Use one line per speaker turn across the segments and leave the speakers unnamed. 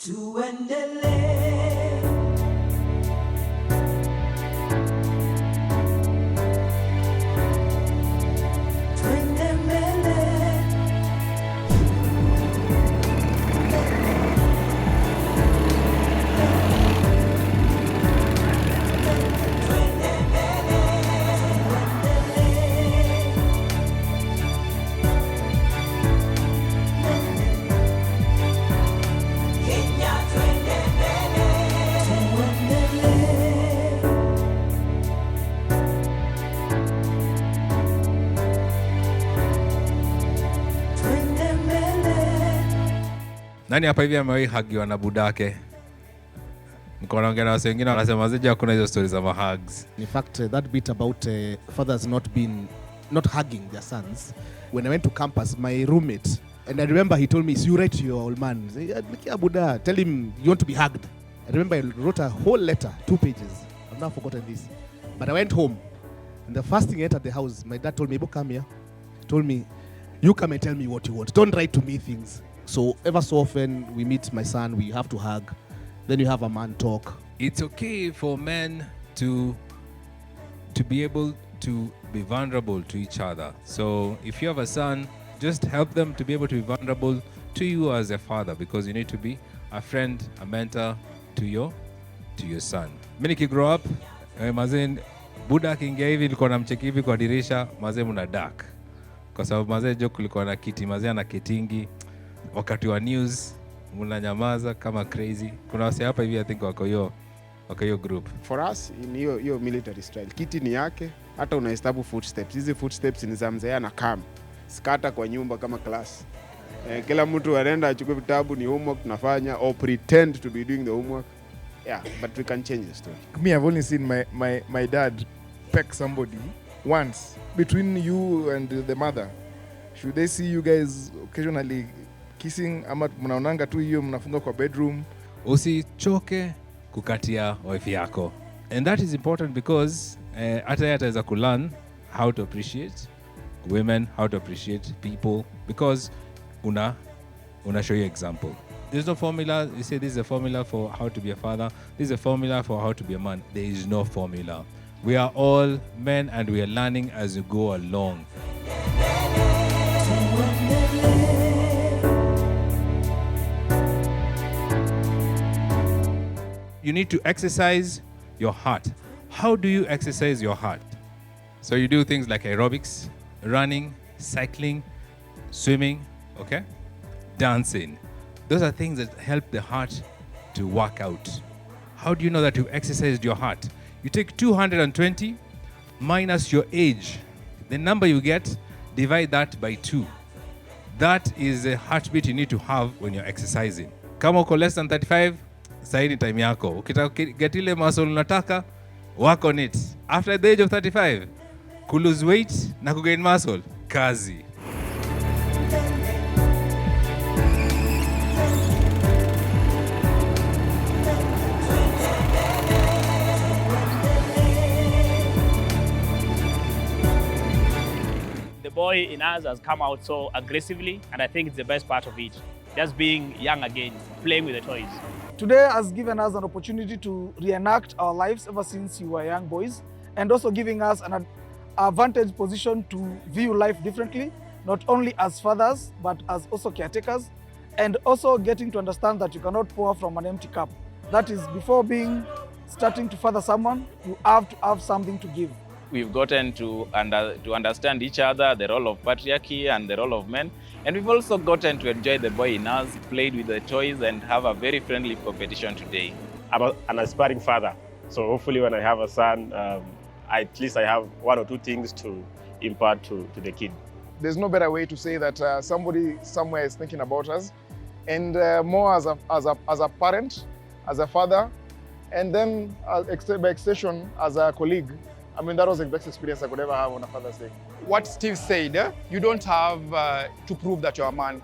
Tuendelee. Twende mbele. Twende mbele. Kenya, twende mbele. Tuendelee. Twende mbele.
Nani hapa hivi amewahi hagiwa na budake? Niko naongea na watu wengine wanasema zije hakuna hizo stories za hugs.
In fact, that bit about fathers not hugging their sons. When I went to campus, my roommate, and I remember he told me, "You write to your old man, say, Buddha, tell him you want to be hugged." I remember I wrote a whole letter, 2 pages. I've now forgotten this. But I went home, and the first thing I entered the house, my dad told me, "Bo, come here." He told me, "You come and tell me what you want. Don't write to me things." So ever so often we meet my son, we have to hug. Then you have a man talk.
It's okay for men to be able to be vulnerable to each other. So if you have a son, just help them to be able to be vulnerable to you as a father, because you need to be a friend, a mentor to your son. Mimi nikigrow up, mazee buda akiingia hivi nilikuwa namcheki hivi kwa dirisha, mazee mna dark. Kwa sababu mazee joke kulikuwa na kiti, mazee ana kitingi. Wakati wa news mnanyamaza kama crazy. Kuna wase hapa hivi I think wako hiyo group.
For us in hiyo military style, kiti ni yake, hata unahesabu footsteps. Hizi footsteps ni za mzee na kam. Skata kwa nyumba kama class. Kila mtu anaenda achukue vitabu, ni homework tunafanya or pretend to be doing the homework. Yeah, but we can change the story.
Me, I've only seen my dad peck somebody once. Between you and the mother, should they see you guys occasionally kissing ama mnaonanga tu hiyo mnafunga kwa bedroom?
Usichoke kukatia wife yako. And that is important because hata yeye ataweza kulearn how to appreciate women, how to appreciate people, because una show you example. There's no formula. You say this is a formula for how to be a father. This is a formula for how to be a man. There is no formula. We are all men and we are learning as we go along. You need to exercise your heart. How do you exercise your heart? So you do things like aerobics, running, cycling, swimming, okay? Dancing. Those are things that help the heart to work out. How do you know that you exercised your heart? You take 220 minus your age. The number you get, divide that by 2. That is the heartbeat you need to have when you're exercising. Kama uko less than 35, sahi ni time yako. Ukitaka get ile muscle unataka, work on it. After the age of 35, ku lose weight na ku gain muscle, kazi.
The boy in us has come out so aggressively, and I think it's the best part of it. Just being young again, playing with the toys.
Today has given us an opportunity to reenact our lives ever since we were young boys, and also giving us an advantage position to view life differently, not only as fathers, but as also caretakers, and also getting to understand that you cannot pour from an empty cup. That is, before starting to father someone, you have to have something to give.
We've gotten to understand each other, the role of patriarchy and the role of men. And we've also gotten to enjoy the boy in us, played with the toys and have a very friendly competition today.
I'm an aspiring father. So hopefully when I have a son, at least I have 1 or 2 things to impart to the kid.
There's no better way to say that somebody somewhere is thinking about us, and more as a parent, as a father, and then by extension as a colleague. I mean, that was the best experience I could ever have on a Father's Day.
What Steve said, you don't have to prove that you're a man.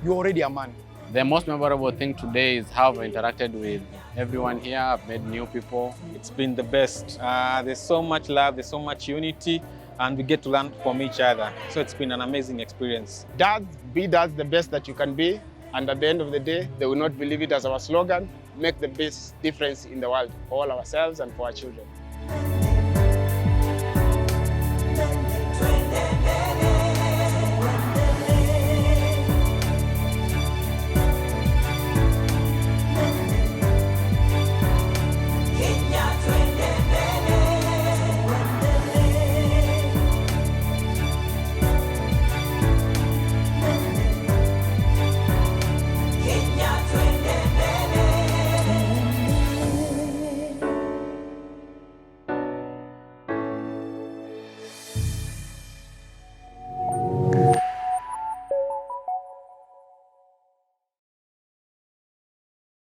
You're already a man.
The most memorable thing today is how I've interacted with everyone here. I've met new people.
It's been the best. There's so much love, there's so much unity, and we get to learn from each other. So it's been an amazing experience.
Dad, be that the best that you can be.
And at the end of the day, they will not believe it as our slogan, make the best difference in the world for all ourselves and for our children.